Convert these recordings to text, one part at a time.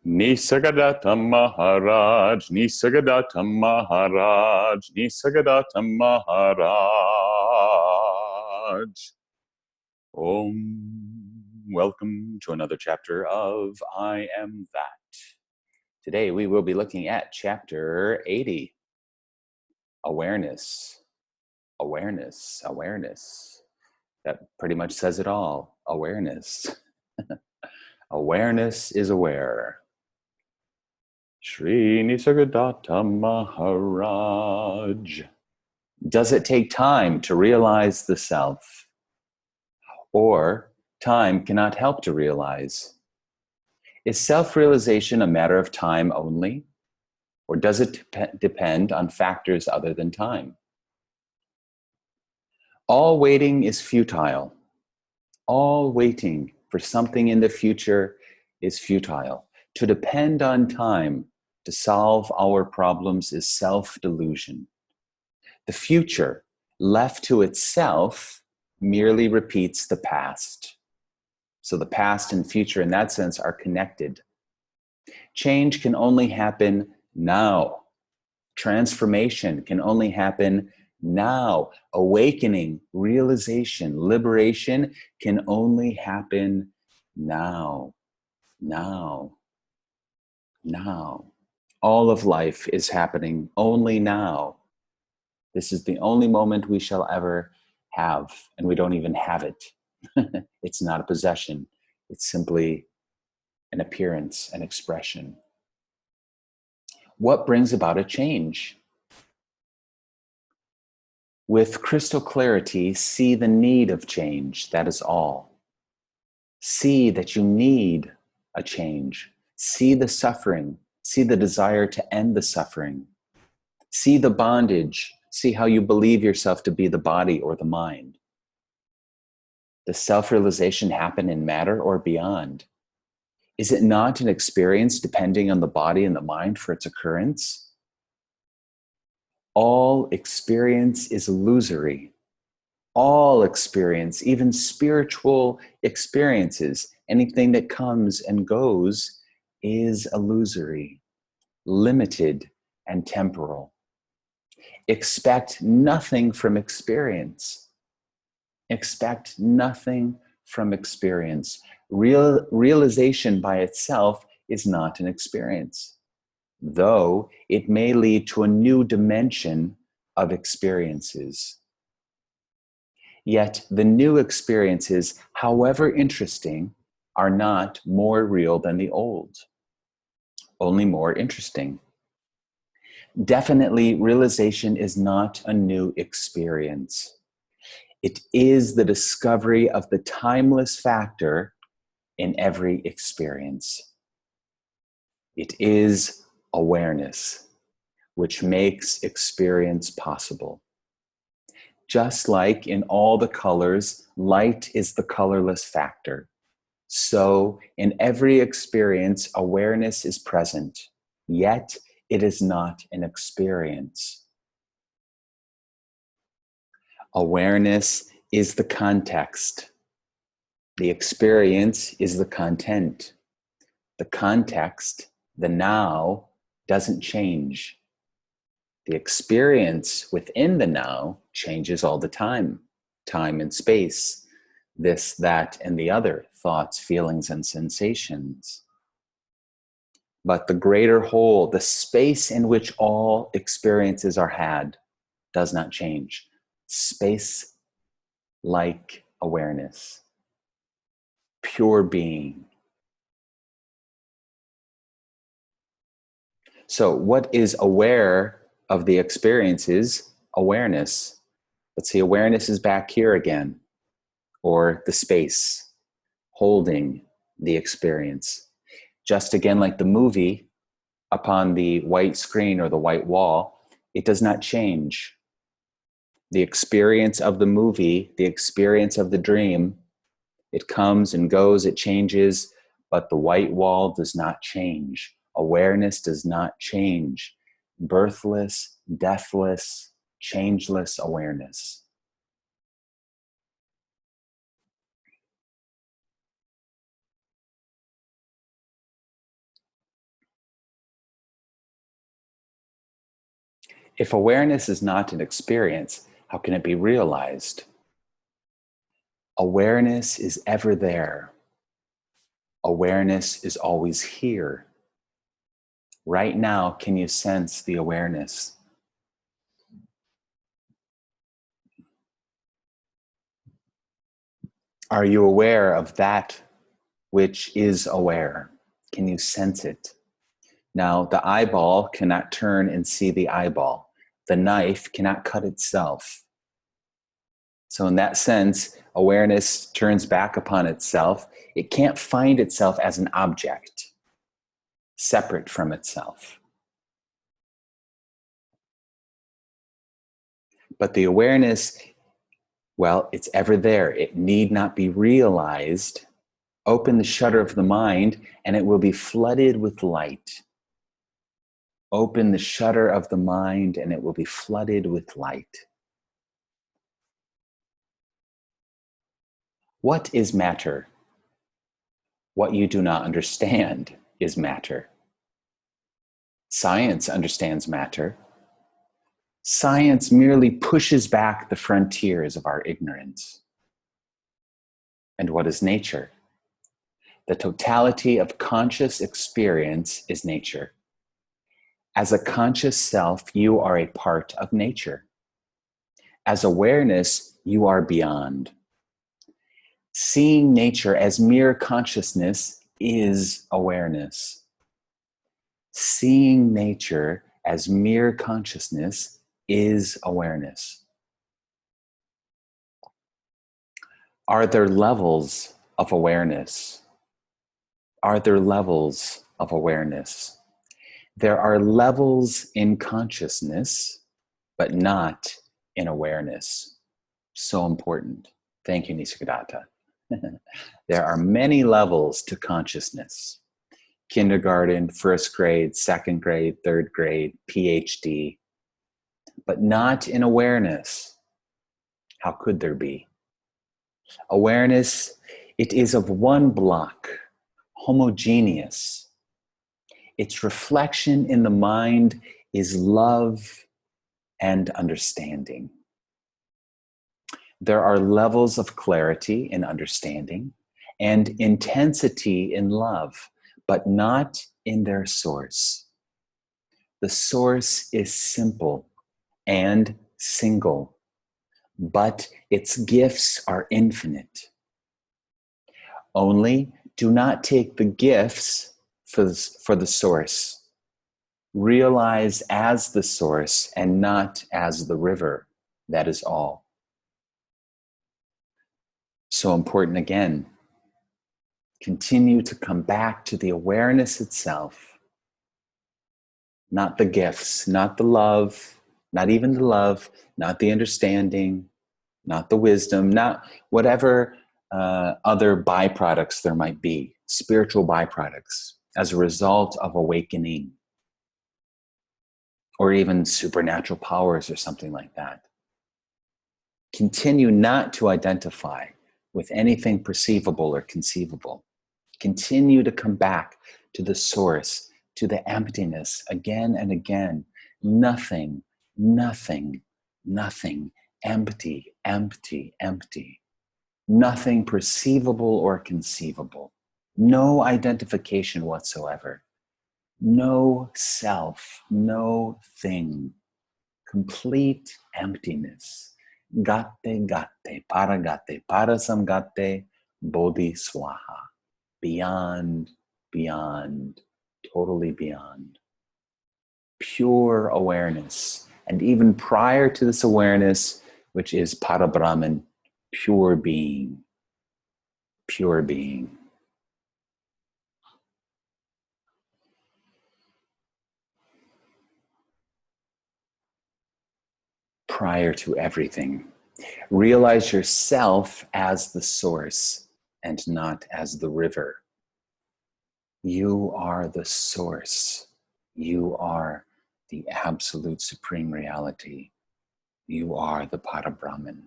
Nisargadatta Maharaj, Nisargadatta Maharaj, Nisargadatta Maharaj. Welcome to another chapter of I Am That. Today we will be looking at chapter 80, Awareness. Awareness, awareness. That pretty much says it all. Awareness. Awareness is aware. Shri Nisargadatta Maharaj. Does it take time to realize the self? Or time cannot help to realize? Is self-realization a matter of time only? Or does it depend on factors other than time? All waiting is futile. All waiting for something in the future is futile. To depend on time to solve our problems is self-delusion. The future, left to itself, merely repeats the past. So the past and future in that sense are connected. Change can only happen now. Transformation can only happen now. Awakening, realization, liberation can only happen now. Now. Now. All of life is happening only now. This is the only moment we shall ever have, and we don't even have it. It's not a possession. It's simply an appearance, an expression. What brings about a change? With crystal clarity, see the need of change. That is all. See that you need a change. See the suffering. See the desire to end the suffering. See the bondage. See how you believe yourself to be the body or the mind. Does self-realization happen in matter or beyond? Is it not an experience depending on the body and the mind for its occurrence? All experience is illusory. All experience, even spiritual experiences, anything that comes and goes, is illusory, limited, and temporal. Expect nothing from experience. Expect nothing from experience. Realization by itself is not an experience, though it may lead to a new dimension of experiences. Yet the new experiences, however interesting, are not more real than the old, only more interesting. Definitely, realization is not a new experience. It is the discovery of the timeless factor in every experience. It is awareness, which makes experience possible. Just like in all the colors, light is the colorless factor. So in every experience, awareness is present, yet it is not an experience. Awareness is the context. The experience is the content. The context, the now, doesn't change. The experience within the now changes all the time. Time and space, this, that, and the other, thoughts, feelings, and sensations. But the greater whole, the space in which all experiences are had, does not change. Space-like awareness, pure being. So what is aware of the experiences? Awareness. Let's see, awareness is back here again, or the space holding the experience. Just again, like the movie upon the white screen or the white wall, it does not change. The experience of the movie, the experience of the dream, it comes and goes, it changes, but the white wall does not change. Awareness does not change. Birthless, deathless, changeless awareness. If awareness is not an experience, how can it be realized? Awareness is ever there. Awareness is always here. Right now, can you sense the awareness? Are you aware of that which is aware? Can you sense it? Now, the eyeball cannot turn and see the eyeball. The knife cannot cut itself. So in that sense, awareness turns back upon itself. It can't find itself as an object separate from itself. But the awareness, well, it's ever there. It need not be realized. Open the shutter of the mind and it will be flooded with light. Open the shutter of the mind and it will be flooded with light. What is matter? What you do not understand is matter. Science understands matter. Science merely pushes back the frontiers of our ignorance. And what is nature? The totality of conscious experience is nature. As a conscious self, you are a part of nature. As awareness, you are beyond. Seeing nature as mere consciousness is awareness. Seeing nature as mere consciousness is awareness. Are there levels of awareness? Are there levels of awareness? There are levels in consciousness, but not in awareness. So important. Thank you, Nisargadatta. There are many levels to consciousness. Kindergarten, first grade, second grade, third grade, PhD, but not in awareness. How could there be? Awareness, it is of one block, homogeneous. Its reflection in the mind is love and understanding. There are levels of clarity in understanding and intensity in love, but not in their source. The source is simple and single, but its gifts are infinite. Only do not take the gifts for the source. Realize as the source and not as the river. That is all. So important again. Continue to come back to the awareness itself. Not the gifts, not the love, not even the love, not the understanding, not the wisdom, not whatever other byproducts there might be, spiritual byproducts as a result of awakening, or even supernatural powers or something like that. Continue not to identify with anything perceivable or conceivable. Continue to come back to the source, to the emptiness again and again. Nothing, nothing, nothing, empty, empty, empty. Nothing perceivable or conceivable. No identification whatsoever. No self, no thing. Complete emptiness. Gatte, gatte, parasam gatte, bodhi swaha. Beyond, beyond, totally beyond. Pure awareness. And even prior to this awareness, which is Parabrahman, pure being. Pure being. Prior to everything. Realize yourself as the source and not as the river. You are the source. You are the absolute supreme reality. You are the Parabrahman.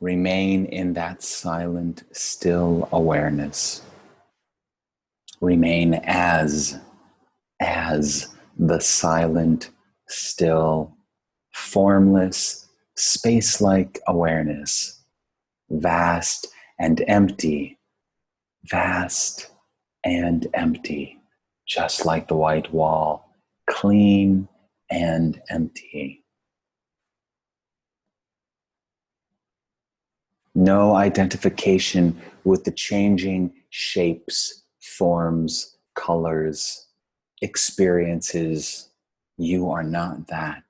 Remain in that silent, still awareness. Remain as the silent, still, formless, space-like awareness, vast and empty, vast and empty, just like the white wall, clean and empty. No identification with the changing shapes, forms, colors, experiences. You are not that.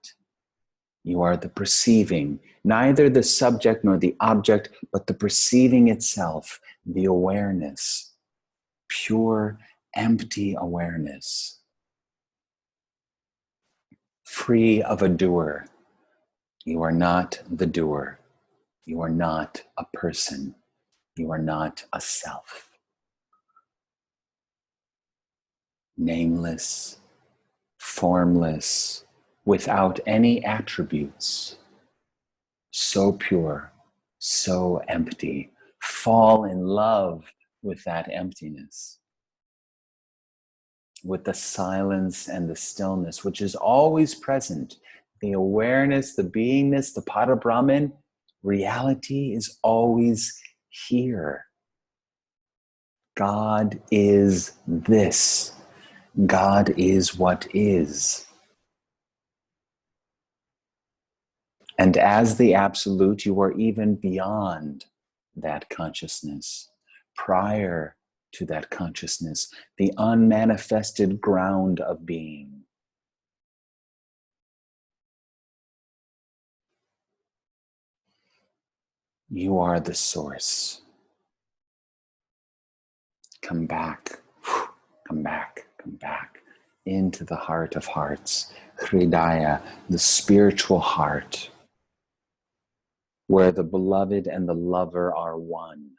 You are the perceiving, neither the subject nor the object, but the perceiving itself, the awareness, pure, empty awareness, free of a doer. You are not the doer. You are not a person. You are not a self. Nameless, formless, without any attributes. So pure, so empty. Fall in love with that emptiness, with the silence and the stillness, which is always present. The awareness, the beingness, the Parabrahman, reality is always here. God is this. God is what is. And as the absolute, you are even beyond that consciousness, prior to that consciousness, the unmanifested ground of being. You are the source. Come back, come back, come back into the heart of hearts, Hridaya, the spiritual heart, where the beloved and the lover are one.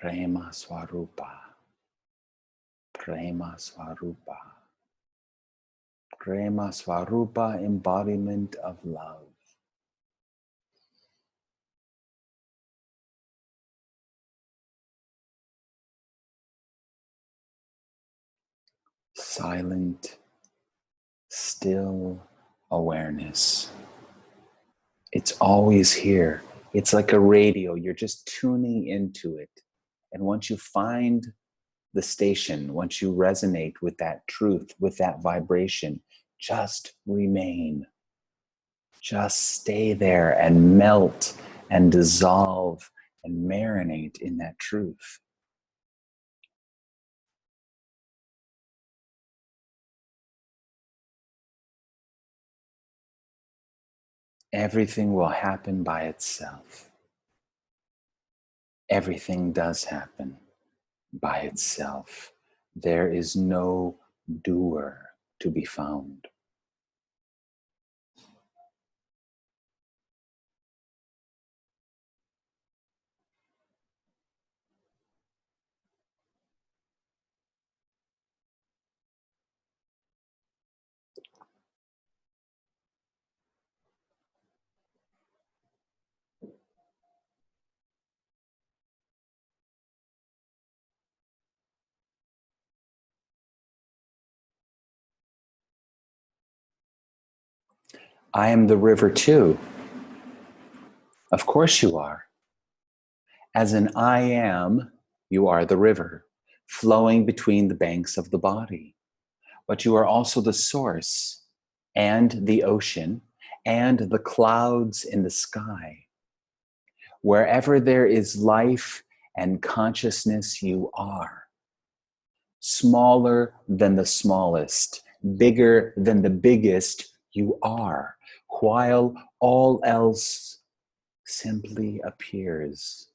Prema Swarupa, Prema Swarupa, Prema Swarupa, embodiment of love. Silent, still awareness. It's always here. It's like a radio. You're just tuning into it. And once you find the station, once you resonate with that truth, with that vibration, just remain. Just stay there and melt and dissolve and marinate in that truth. Everything will happen by itself. Everything does happen by itself. There is no doer to be found. I am the river too. Of course you are. As an I am, you are the river, flowing between the banks of the body. But you are also the source and the ocean and the clouds in the sky. Wherever there is life and consciousness, you are. Smaller than the smallest, bigger than the biggest, you are, while all else simply appears.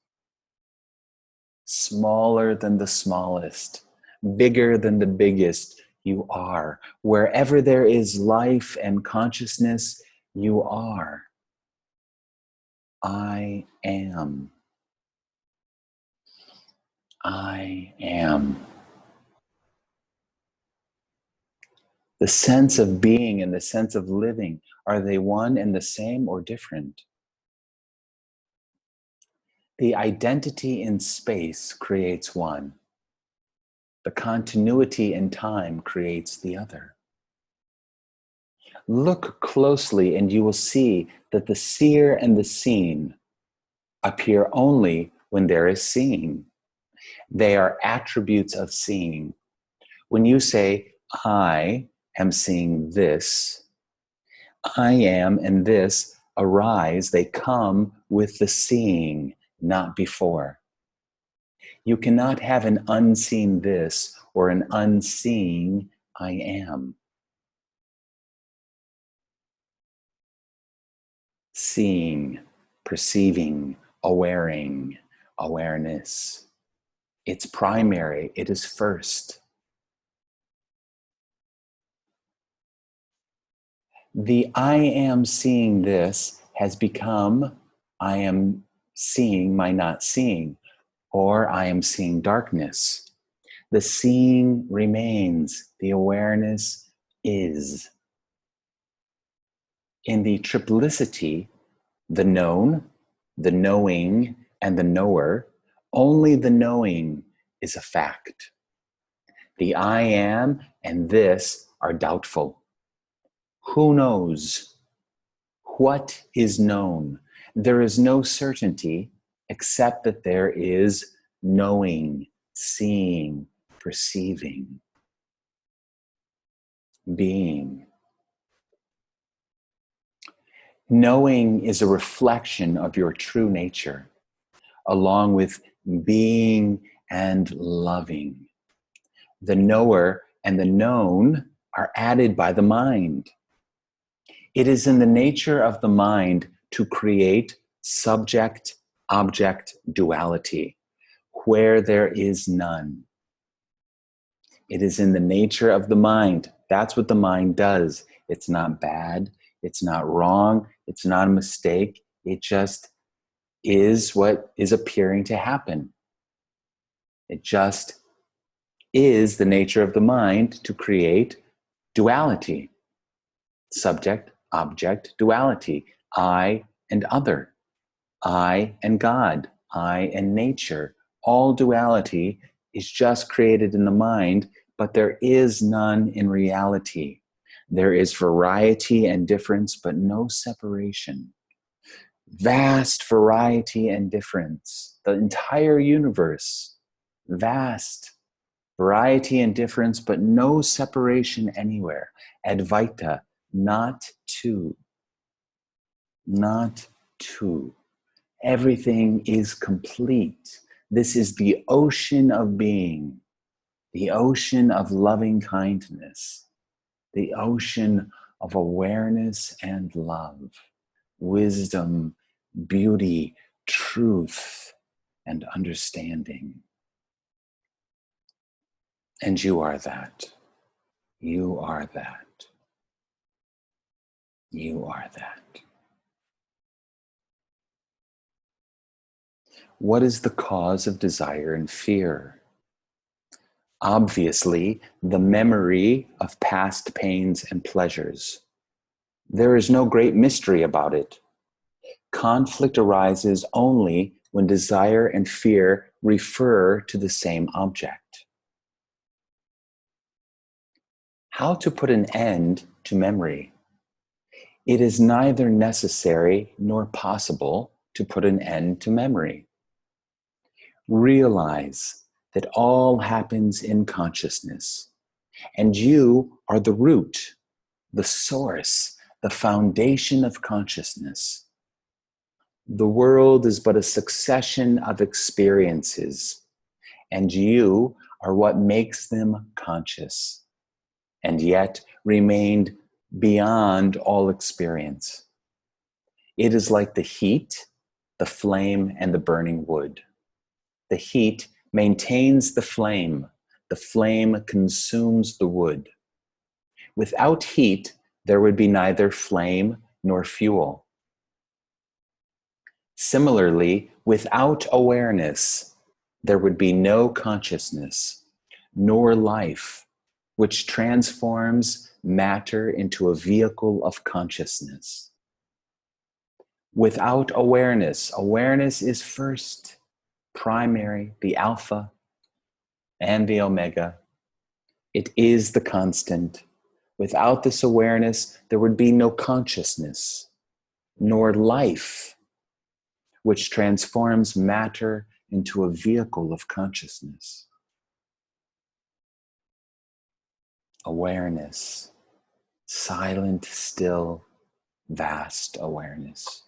Smaller than the smallest, bigger than the biggest, you are. Wherever there is life and consciousness, you are. I am. I am. The sense of being and the sense of living, are they one and the same or different? The identity in space creates one. The continuity in time creates the other. Look closely and you will see that the seer and the seen appear only when there is seeing. They are attributes of seeing. When you say, I am seeing this, I am and this arise, they come with the seeing, not before. You cannot have an unseen this or an unseeing I am. Seeing, perceiving, awareing, awareness. It's primary, it is first. The I am seeing this has become I am seeing my not seeing, or I am seeing darkness. The seeing remains, the awareness is. In the triplicity, the known, the knowing, and the knower, only the knowing is a fact. The I am and this are doubtful. Who knows? What is known? There is no certainty except that there is knowing, seeing, perceiving, being. Knowing is a reflection of your true nature, along with being and loving. The knower and the known are added by the mind. It is in the nature of the mind to create subject-object duality, where there is none. It is in the nature of the mind. That's what the mind does. It's not bad. It's not wrong. It's not a mistake. It just is what is appearing to happen. It just is the nature of the mind to create duality. Subject, object, duality. I and other. I and God. I and nature. All duality is just created in the mind, but there is none in reality. There is variety and difference, but no separation. Vast variety and difference. The entire universe. Vast variety and difference, but no separation anywhere. Advaita, not two. Not two. Everything is complete. This is the ocean of being, the ocean of loving kindness, the ocean of awareness and love, wisdom, beauty, truth, and understanding. And you are that. You are that. You are that. What is the cause of desire and fear? Obviously, the memory of past pains and pleasures. There is no great mystery about it. Conflict arises only when desire and fear refer to the same object. How to put an end to memory? It is neither necessary nor possible to put an end to memory. Realize that all happens in consciousness, and you are the root, the source, the foundation of consciousness. The world is but a succession of experiences, and you are what makes them conscious, and yet remained beyond all experience. It is like the heat, the flame, and the burning wood. The heat maintains the flame consumes the wood. Without heat, there would be neither flame nor fuel. Similarly, without awareness, there would be no consciousness, nor life, which transforms matter into a vehicle of consciousness. Without awareness, awareness is first, primary, the alpha and the omega. It is the constant. Without this awareness, there would be no consciousness, nor life, which transforms matter into a vehicle of consciousness. Awareness, silent, still, vast awareness.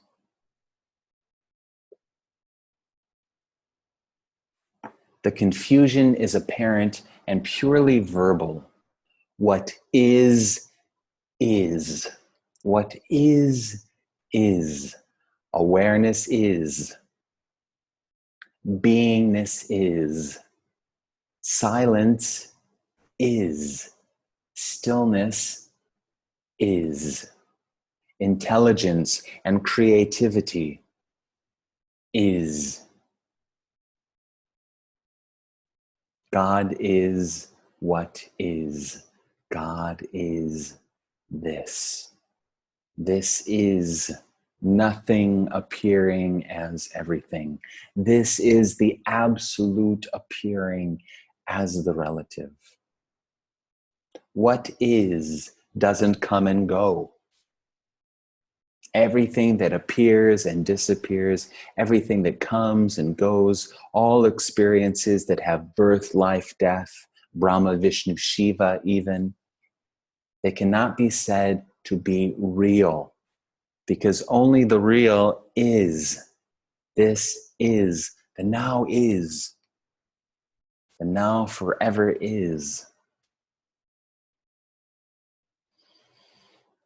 The confusion is apparent and purely verbal. What is, is. What is, is. Awareness is. Beingness is. Silence is. Stillness is. Intelligence and creativity is. God is what is. God is this. This is nothing appearing as everything. This is the absolute appearing as the relative. What is doesn't come and go. Everything that appears and disappears, everything that comes and goes, all experiences that have birth, life, death, Brahma, Vishnu, Shiva even, they cannot be said to be real because only the real is. This is. The now is. The now forever is.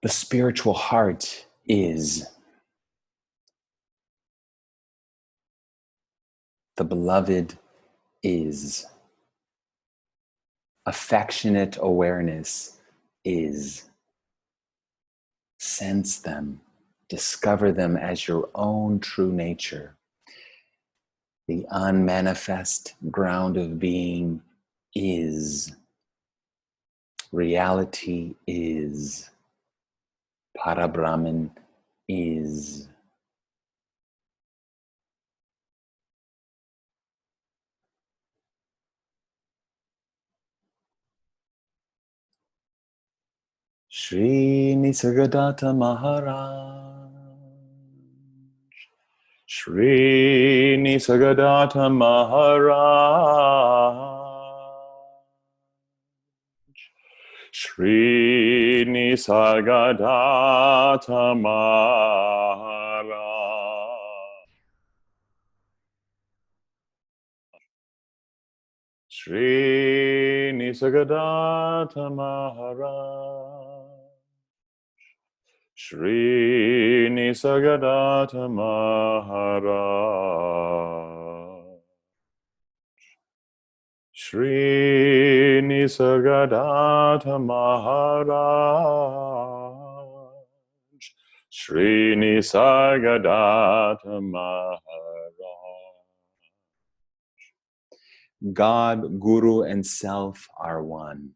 The spiritual heart is. The beloved is. Affectionate awareness is. Sense them. Discover them as your own true nature. The unmanifest ground of being is. Reality is. Parabrahman is. Shri Nisargadatta Maharaj. Shri Nisargadatta Maharaj. Shri Nisargadatta Maharaj. Shri Nisargadatta Maharaj. Shri Nisargadatta Maharaj. Shri Nisargadatta Maharaj. Shri Nisargadatta Maharaj. God, Guru, and Self are one.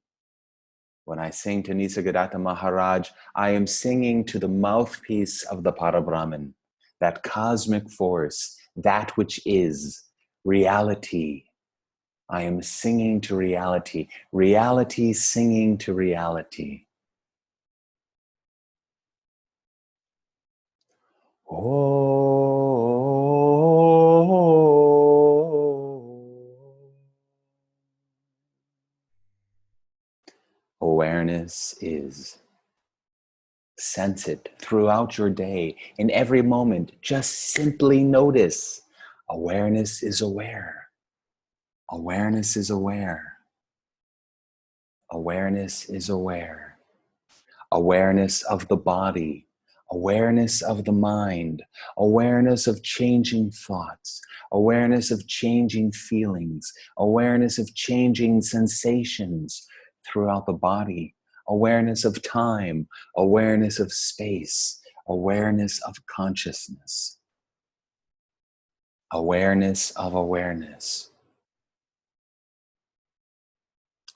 When I sing to Nisargadatta Maharaj, I am singing to the mouthpiece of the Parabrahman, that cosmic force, that which is reality. I am singing to reality, reality singing to reality. Oh. Awareness is. Sense it throughout your day, in every moment. Just simply notice. Awareness is aware. Awareness is aware. Awareness is aware. Awareness of the body. Awareness of the mind. Awareness of changing thoughts. Awareness of changing feelings. Awareness of changing sensations throughout the body. Awareness of time. Awareness of space. Awareness of consciousness. Awareness of awareness.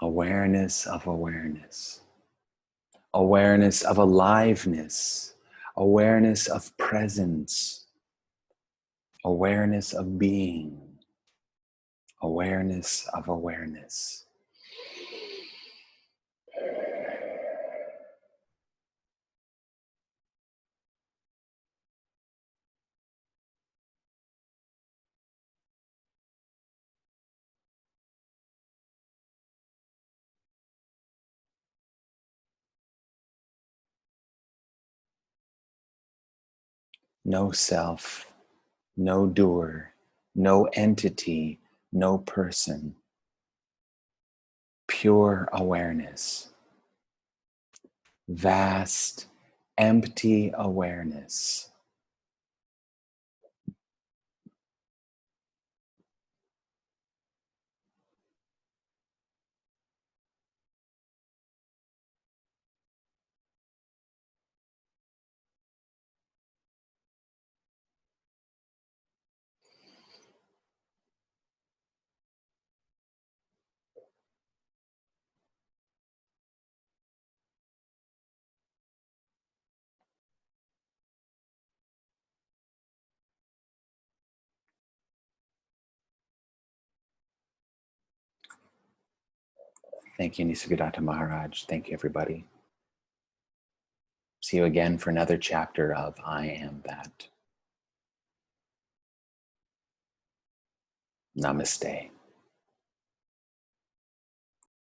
Awareness of awareness. awareness of aliveness, awareness of presence, awareness of being, awareness of awareness. No self, no doer, no entity, no person. Pure awareness. Vast, empty awareness. Thank you, Nisargadatta Maharaj. Thank you, everybody. See you again for another chapter of I Am That. Namaste.